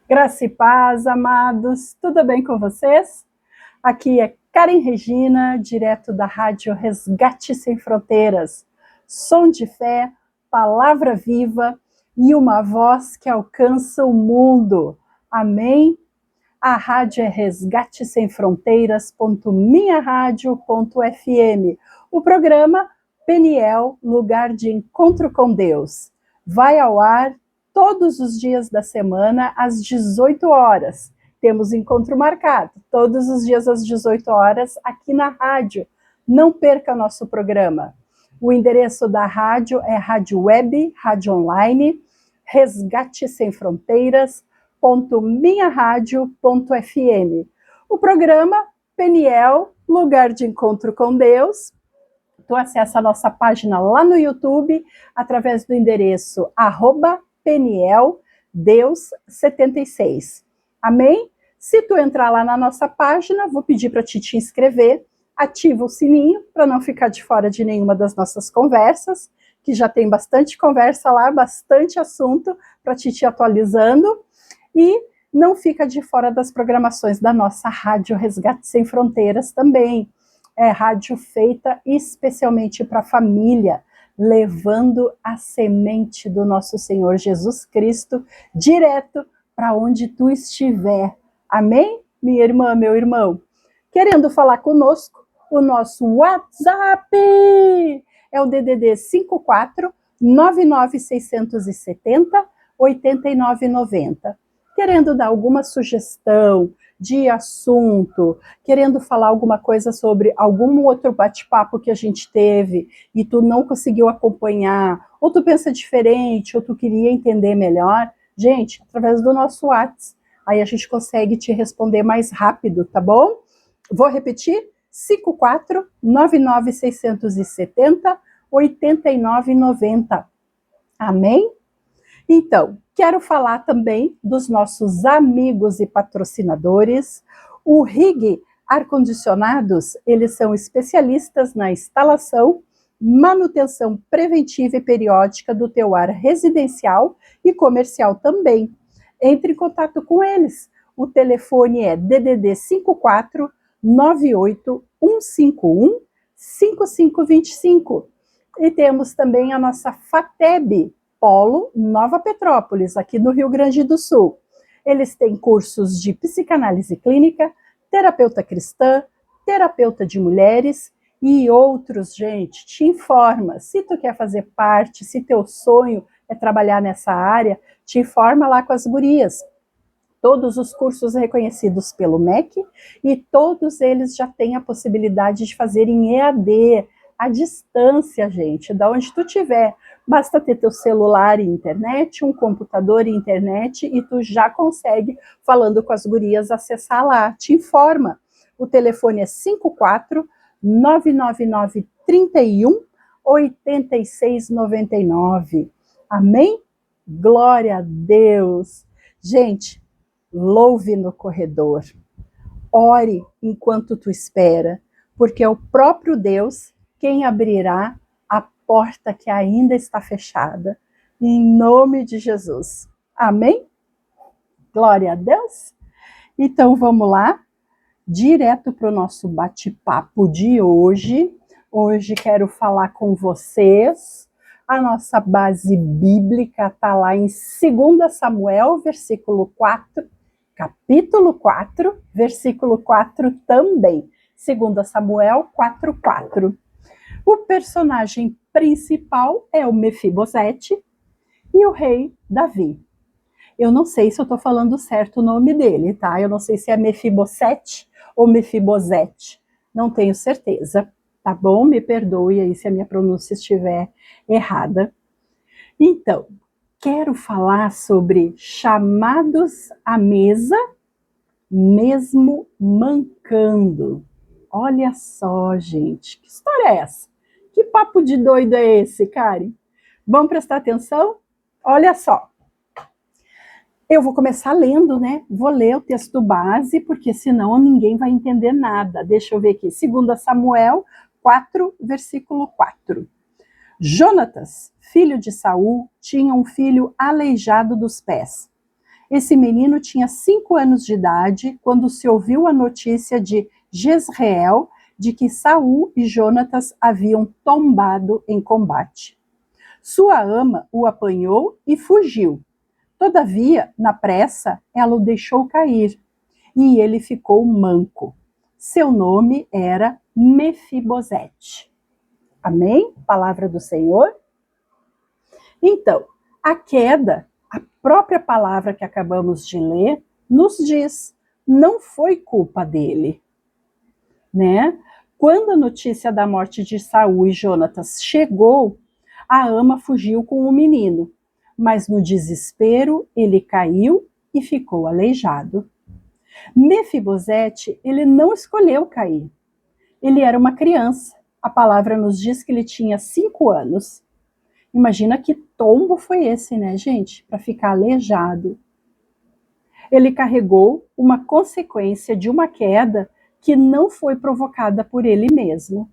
Graça e paz, amados, tudo bem com vocês? Aqui é Karen Regina, direto da Rádio Resgate Sem Fronteiras. Som de fé, palavra viva e uma voz que alcança o mundo. Amém? A rádio é resgatesemfronteiras.minharadio.fm. O programa Peniel, lugar de encontro com Deus. Vai ao ar todos os dias da semana às 18 horas. Temos encontro marcado todos os dias às 18 horas aqui na rádio. Não perca nosso programa. O endereço da rádio é rádio web, rádio online, Resgate Sem Fronteiras, minharadio.fm. O programa Peniel, lugar de encontro com Deus. Tu acessa a nossa página lá no YouTube, através do endereço @PenielDeus76. Amém? Se tu entrar lá na nossa página, vou pedir para te inscrever, ativa o sininho para não ficar de fora de nenhuma das nossas conversas, que já tem bastante conversa lá, bastante assunto para te atualizando. E não fica de fora das programações da nossa Rádio Resgate Sem Fronteiras também. É rádio feita especialmente para a família, levando a semente do nosso Senhor Jesus Cristo direto para onde tu estiver. Amém? Minha irmã, meu irmão. Querendo falar conosco, o nosso WhatsApp é o DDD 54 99670 8990. Querendo dar alguma sugestão de assunto, querendo falar alguma coisa sobre algum outro bate-papo que a gente teve e tu não conseguiu acompanhar, ou tu pensa diferente, ou tu queria entender melhor, gente, através do nosso WhatsApp, aí a gente consegue te responder mais rápido, tá bom? Vou repetir, 54 99670 8990. Amém? Então, quero falar também dos nossos amigos e patrocinadores. O RIG Ar-Condicionados, eles são especialistas na instalação, manutenção preventiva e periódica do teu ar residencial e comercial também. Entre em contato com eles. O telefone é DDD 54 98 151 5525. E temos também a nossa FATEB, Polo Nova Petrópolis, aqui no Rio Grande do Sul. Eles têm cursos de psicanálise clínica, terapeuta cristã, terapeuta de mulheres e outros, gente. Te informa, se tu quer fazer parte, se teu sonho é trabalhar nessa área, te informa lá com as gurias. Todos os cursos reconhecidos pelo MEC e todos eles já têm a possibilidade de fazer em EAD, à distância, gente, da onde tu estiver. Basta ter teu celular e internet, um computador e internet, e tu já consegue, falando com as gurias, acessar lá. Te informa. O telefone é 54 999 31 8699. Amém? Glória a Deus. Gente, louve no corredor. Ore enquanto tu espera, porque é o próprio Deus quem abrirá a porta que ainda está fechada, em nome de Jesus. Amém? Glória a Deus. Então vamos lá, direto para o nosso bate-papo de hoje. Hoje quero falar com vocês. A nossa base bíblica está lá em 2 Samuel, versículo 4, capítulo 4, versículo 4 também. 2 Samuel 4:4. O personagem principal é o Mefibosete e o rei Davi. Eu não sei se eu estou falando certo o nome dele, tá? Eu não sei se é Mefibosete ou Mefibosete. Não tenho certeza, tá bom? Me perdoe aí se a minha pronúncia estiver errada. Então, quero falar sobre chamados à mesa, mesmo mancando. Olha só, gente, que história é essa? Que papo de doido é esse, Karen? Vamos prestar atenção? Olha só. Eu vou começar lendo, né? Vou ler o texto base, porque senão ninguém vai entender nada. Deixa eu ver aqui. 2 Samuel 4, versículo 4. Jonatas, filho de Saul, tinha um filho aleijado dos pés. Esse menino tinha 5 anos de idade quando se ouviu a notícia de Jezreel de que Saul e Jonatas haviam tombado em combate. Sua ama o apanhou e fugiu. Todavia, na pressa, ela o deixou cair e ele ficou manco. Seu nome era Mefibosete. Amém? Palavra do Senhor. Então, a queda, a própria palavra que acabamos de ler, nos diz, não foi culpa dele, né? Quando a notícia da morte de Saul e Jonatas chegou, a ama fugiu com o menino, mas no desespero ele caiu e ficou aleijado. Mefibosete, ele não escolheu cair. Ele era uma criança. A palavra nos diz que ele tinha 5 anos. Imagina que tombo foi esse, né, gente? Para ficar aleijado. Ele carregou uma consequência de uma queda que não foi provocada por ele mesmo.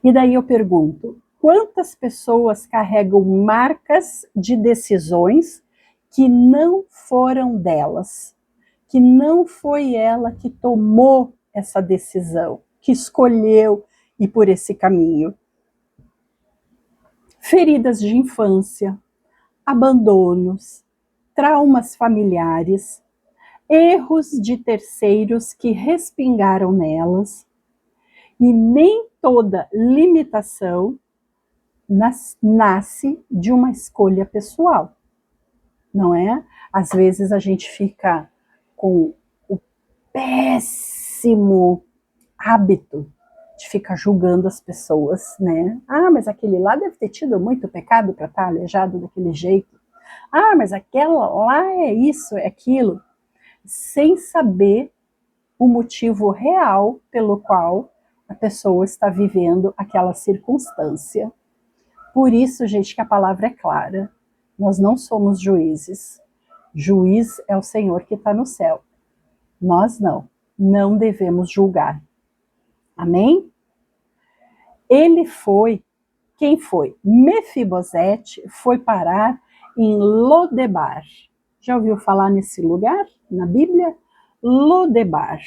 E daí eu pergunto, quantas pessoas carregam marcas de decisões que não foram delas? Que não foi ela que tomou essa decisão, que escolheu ir por esse caminho. Feridas de infância, abandonos, traumas familiares, erros de terceiros que respingaram nelas, e nem toda limitação nasce de uma escolha pessoal, não é? Às vezes a gente fica com o péssimo hábito de ficar julgando as pessoas, né? Ah, mas aquele lá deve ter tido muito pecado para estar aleijado daquele jeito. Ah, mas aquela lá é isso, é aquilo. Sem saber o motivo real pelo qual a pessoa está vivendo aquela circunstância. Por isso, gente, que a palavra é clara. Nós não somos juízes. Juiz é o Senhor que está no céu. Nós não devemos julgar. Amém? Ele foi, quem foi? Mefibosete foi parar em Lodebar. Já ouviu falar nesse lugar na Bíblia? Lodebar.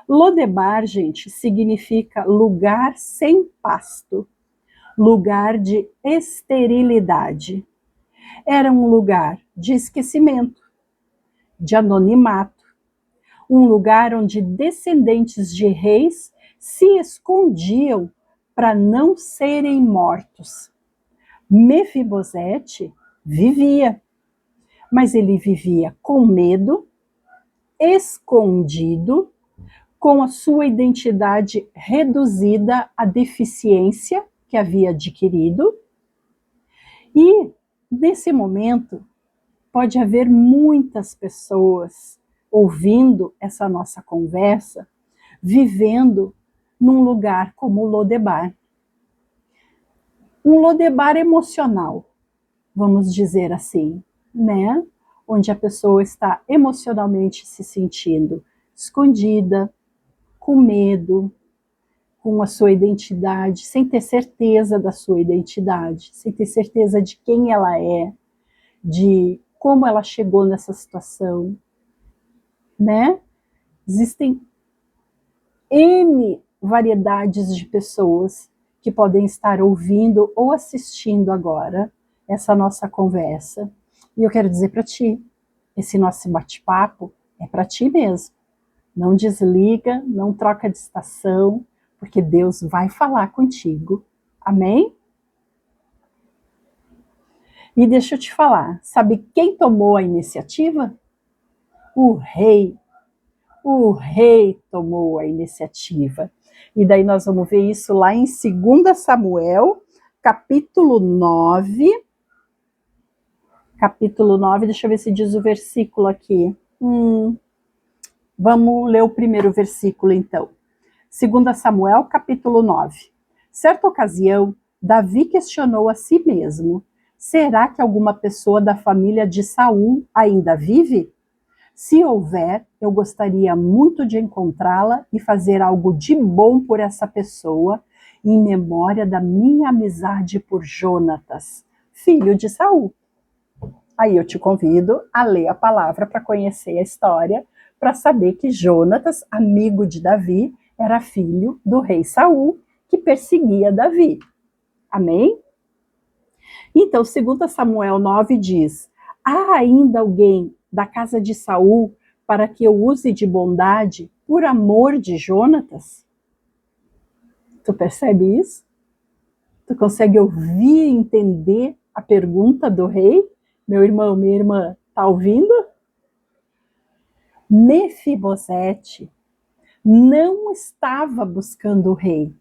Lodebar, gente, significa lugar sem pasto, lugar de esterilidade. Era um lugar de esquecimento, de anonimato, um lugar onde descendentes de reis se escondiam para não serem mortos. Mefibosete vivia, mas ele vivia com medo, escondido, com a sua identidade reduzida à deficiência que havia adquirido. E, nesse momento, pode haver muitas pessoas ouvindo essa nossa conversa, vivendo num lugar como Lodebar. Um Lodebar emocional, vamos dizer assim, né? Onde a pessoa está emocionalmente se sentindo escondida, com medo, com a sua identidade, sem ter certeza da sua identidade, sem ter certeza de quem ela é, de como ela chegou nessa situação, né? Existem N variedades de pessoas que podem estar ouvindo ou assistindo agora essa nossa conversa. E eu quero dizer para ti, esse nosso bate-papo é para ti mesmo. Não desliga, não troca de estação, porque Deus vai falar contigo. Amém? E deixa eu te falar, sabe quem tomou a iniciativa? O rei. O rei tomou a iniciativa. E daí nós vamos ver isso lá em 2 Samuel, capítulo 9. Capítulo 9, deixa eu ver se diz o versículo aqui. Vamos ler o primeiro versículo, então. 2 Samuel, capítulo 9. Certa ocasião, Davi questionou a si mesmo: será que alguma pessoa da família de Saul ainda vive? Se houver, eu gostaria muito de encontrá-la e fazer algo de bom por essa pessoa, em memória da minha amizade por Jonatas, filho de Saul. Aí eu te convido a ler a palavra para conhecer a história, para saber que Jonatas, amigo de Davi, era filho do rei Saul, que perseguia Davi. Amém? Então, 2 Samuel 9 diz: há ainda alguém da casa de Saul para que eu use de bondade por amor de Jonatas? Tu percebe isso? Tu consegue ouvir e entender a pergunta do rei? Meu irmão, minha irmã, tá ouvindo? Mefibosete não estava buscando o rei,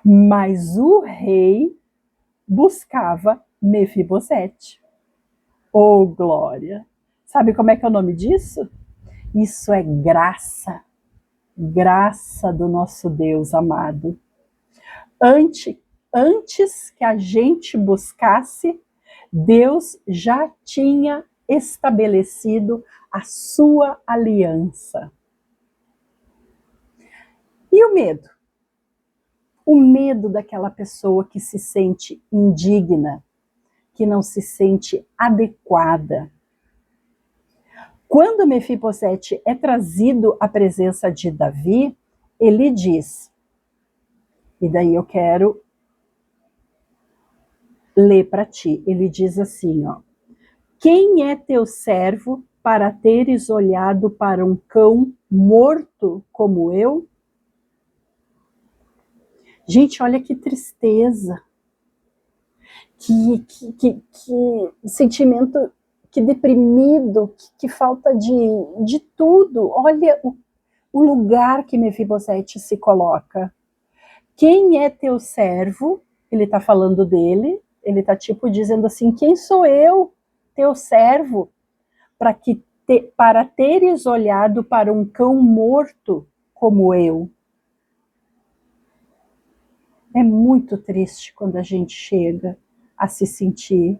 mas o rei buscava Mefibosete. Oh, glória! Sabe como é que é o nome disso? Isso é graça, graça do nosso Deus amado. Antes que a gente buscasse, Deus já tinha estabelecido a sua aliança. E o medo? O medo daquela pessoa que se sente indigna, que não se sente adequada. Quando Mefibosete é trazido à presença de Davi, ele diz, e daí eu quero ler para ti, ele diz assim, ó: quem é teu servo para teres olhado para um cão morto como eu? Gente, olha que tristeza, que sentimento, que deprimido, que falta de tudo. Olha o lugar que Mefibosete se coloca. Quem é teu servo? Ele está falando dele, ele está tipo dizendo assim, quem sou eu, teu servo, para teres olhado para um cão morto como eu? É muito triste quando a gente chega a se sentir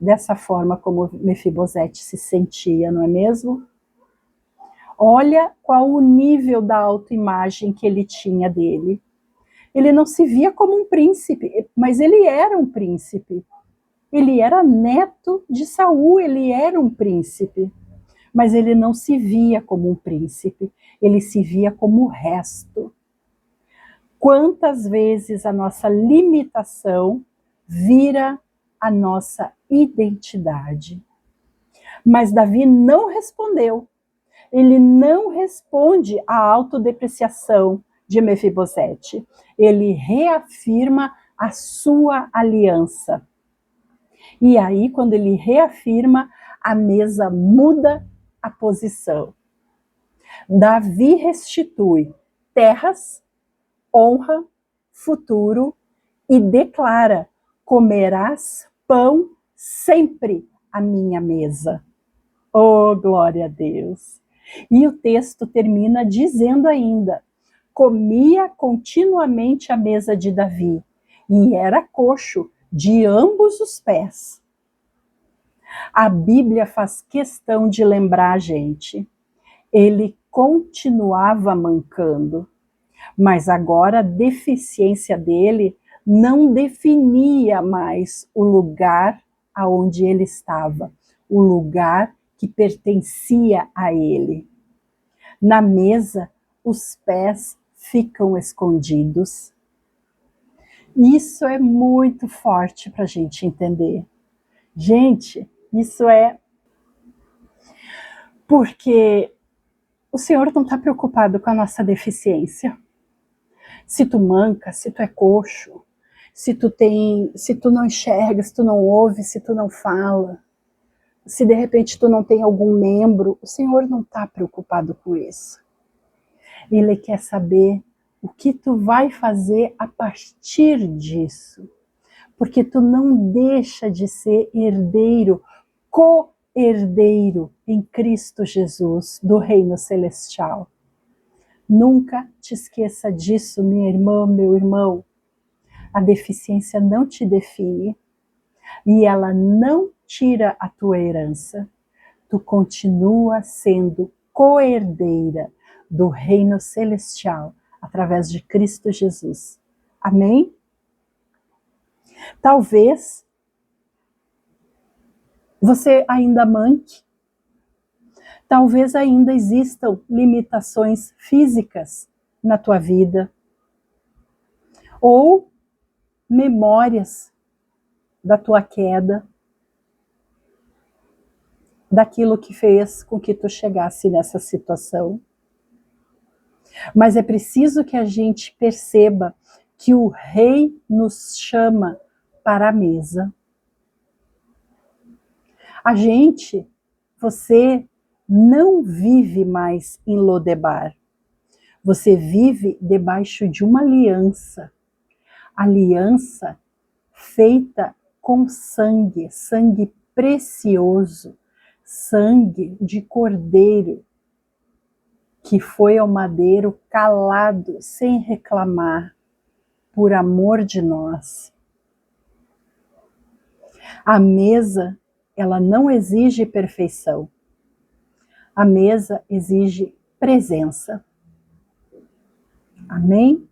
dessa forma como Mefibosete se sentia, não é mesmo? Olha qual o nível da autoimagem que ele tinha dele. Ele não se via como um príncipe, mas ele era um príncipe. Ele era neto de Saul, ele era um príncipe. Mas ele não se via como um príncipe, ele se via como o resto. Quantas vezes a nossa limitação vira a nossa identidade? Mas Davi não respondeu. Ele não responde à autodepreciação de Mefibosete. Ele reafirma a sua aliança. E aí, quando ele reafirma, a mesa muda a posição. Davi restitui terras, honra, futuro e declara: comerás pão sempre à minha mesa. Oh, glória a Deus! E o texto termina dizendo ainda: comia continuamente à mesa de Davi, e era coxo de ambos os pés. A Bíblia faz questão de lembrar a gente, ele continuava mancando, mas agora a deficiência dele não definia mais o lugar aonde ele estava, o lugar que pertencia a ele. Na mesa, os pés ficam escondidos. Isso é muito forte para a gente entender. Gente, isso é porque o Senhor não está preocupado com a nossa deficiência. Se tu manca, se tu é coxo, se tu não enxerga, se tu não ouve, se tu não fala, se de repente tu não tem algum membro, o Senhor não está preocupado com isso. Ele quer saber o que tu vai fazer a partir disso. Porque tu não deixa de ser herdeiro, co-herdeiro em Cristo Jesus, do reino celestial. Nunca te esqueça disso, minha irmã, meu irmão. A deficiência não te define e ela não tira a tua herança. Tu continua sendo co-herdeira do reino celestial através de Cristo Jesus. Amém? Talvez Você ainda manque? Talvez ainda existam limitações físicas na tua vida, ou memórias da tua queda, daquilo que fez com que tu chegasse nessa situação. Mas é preciso que a gente perceba que o Rei nos chama para a mesa. A gente, você não vive mais em Lodebar. Você vive debaixo de uma aliança. Aliança feita com sangue, sangue precioso, sangue de cordeiro, que foi ao madeiro calado, sem reclamar, por amor de nós. A mesa, ela não exige perfeição. A mesa exige presença. Amém?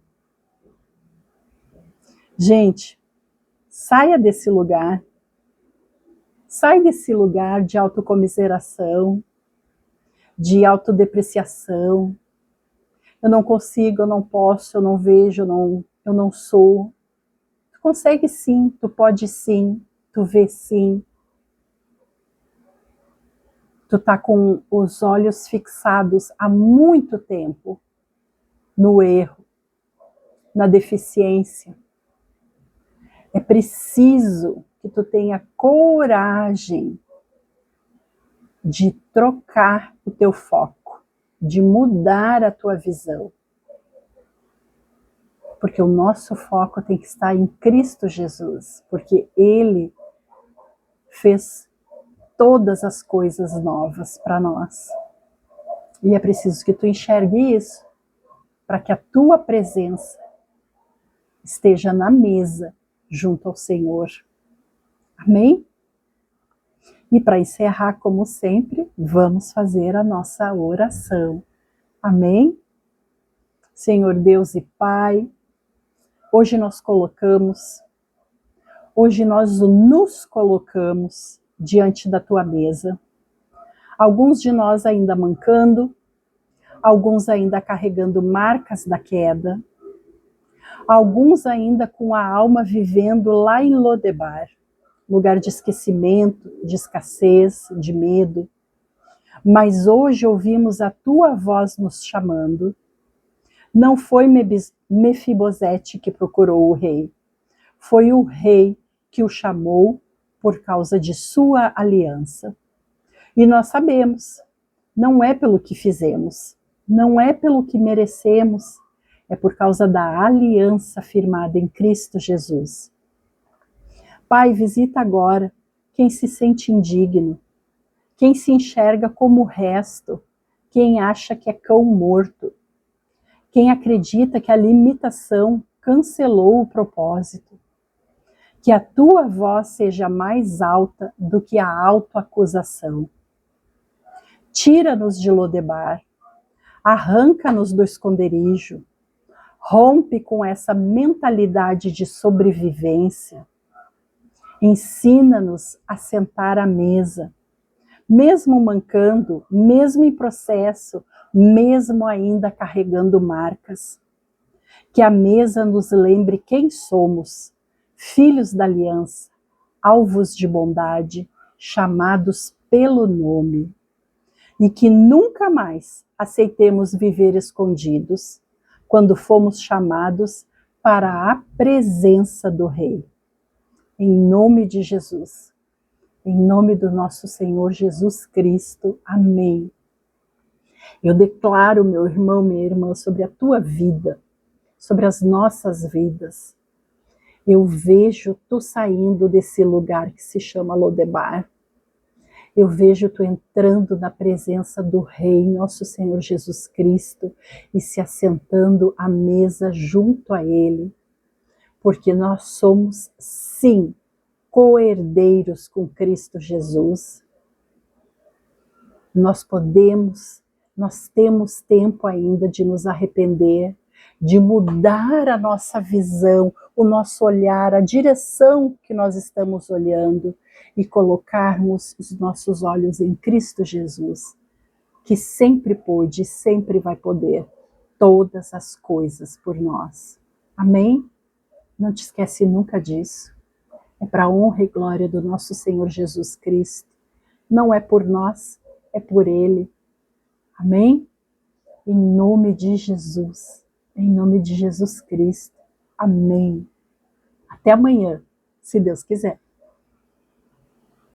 Gente, saia desse lugar. Sai desse lugar de autocomiseração, de autodepreciação. Eu não consigo, eu não posso, eu não vejo, eu não sou. Tu consegue sim, tu pode sim, tu vê sim. Tu tá com os olhos fixados há muito tempo no erro, na deficiência. É preciso que tu tenha coragem de trocar o teu foco, de mudar a tua visão. Porque o nosso foco tem que estar em Cristo Jesus, porque Ele fez todas as coisas novas para nós. E é preciso que tu enxergue isso, para que a tua presença esteja na mesa, junto ao Senhor. Amém? E para encerrar, como sempre, vamos fazer a nossa oração. Amém? Senhor Deus e Pai, hoje nós nos colocamos diante da tua mesa. Alguns de nós ainda mancando, alguns ainda carregando marcas da queda, alguns ainda com a alma vivendo lá em Lodebar, lugar de esquecimento, de escassez, de medo. Mas hoje ouvimos a tua voz nos chamando. Não foi Mefibosete que procurou o rei, foi o rei que o chamou por causa de sua aliança. E nós sabemos, não é pelo que fizemos, não é pelo que merecemos, é por causa da aliança firmada em Cristo Jesus. Pai, visita agora quem se sente indigno, quem se enxerga como o resto, quem acha que é cão morto, quem acredita que a limitação cancelou o propósito. Que a tua voz seja mais alta do que a autoacusação. Tira-nos de Lodebar, arranca-nos do esconderijo, rompe com essa mentalidade de sobrevivência. Ensina-nos a sentar à mesa, mesmo mancando, mesmo em processo, mesmo ainda carregando marcas. Que a mesa nos lembre quem somos, filhos da aliança, alvos de bondade, chamados pelo nome. E que nunca mais aceitemos viver escondidos, quando fomos chamados para a presença do Rei. Em nome de Jesus. Em nome do nosso Senhor Jesus Cristo. Amém. Eu declaro, meu irmão, minha irmã, sobre a tua vida, sobre as nossas vidas. Eu vejo tu saindo desse lugar que se chama Lodebar. Eu vejo tu entrando na presença do Rei, nosso Senhor Jesus Cristo, e se assentando à mesa junto a Ele. Porque nós somos, sim, co-herdeiros com Cristo Jesus. Nós temos tempo ainda de nos arrepender, de mudar a nossa visão, o nosso olhar, a direção que nós estamos olhando e colocarmos os nossos olhos em Cristo Jesus, que sempre pôde e sempre vai poder todas as coisas por nós. Amém? Não te esquece nunca disso. É para a honra e glória do nosso Senhor Jesus Cristo. Não é por nós, é por Ele. Amém? Em nome de Jesus. Em nome de Jesus Cristo. Amém. Até amanhã, se Deus quiser.